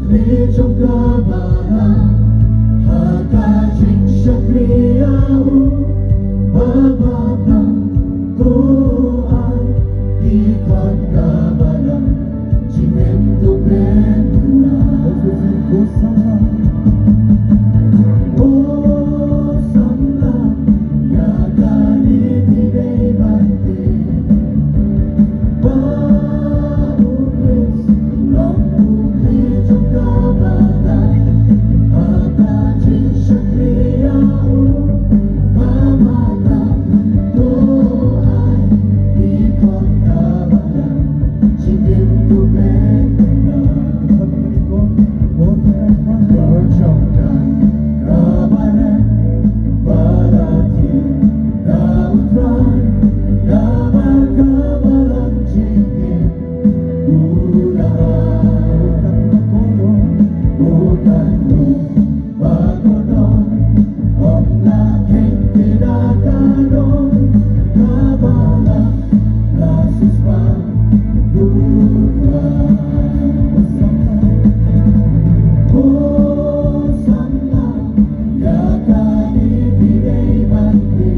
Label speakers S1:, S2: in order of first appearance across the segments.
S1: ukryć trong kabana Hagajing Shakriyahu Bababang Tuhan Ikot kabalang Chimento Benuna Osama Osama Yagani Tidei Bante Baukris Long ukryć trong kabana Hagajing Shakriyahu Bababang Tuhan Ikot kabalang Chimento Benuna Berjongkan kabaran Balati Dautran Damar kabalang Chingin Ulahan Bukan Bagodon Om laking tinatadon Kabalang Lasis pa Dukan Hosanna Yakani Tidei Bante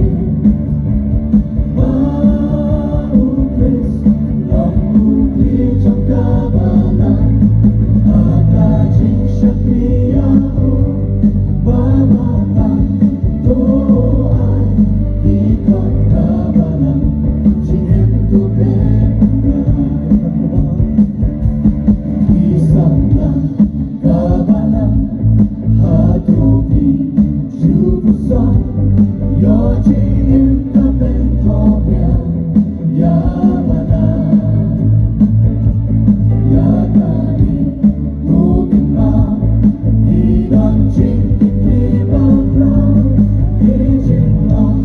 S1: Baukris Long ukryć trong kabalang Hagajing Shakriyahu Bababang Tuhan Ikot kabalang Chimento Benuna Isang lang kabalang Hatubi Jubusan Yojin Kapentopia Yamana Yakani Mugima Idan Ching Iklibaklang Kijinlang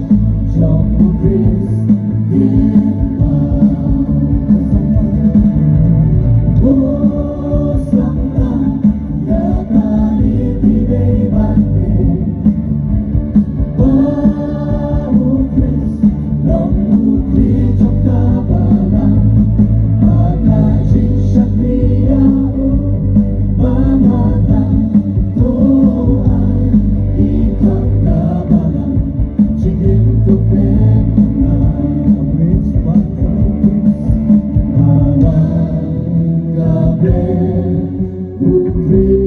S1: Jombu Chris Hosanna Yakani Tidei Bante Baukris Long ukryć trong kabalang Hagajing Shakriyahu Bababang Tuhan Ikot kabalang Chimento Benuna Malang gabi ukryć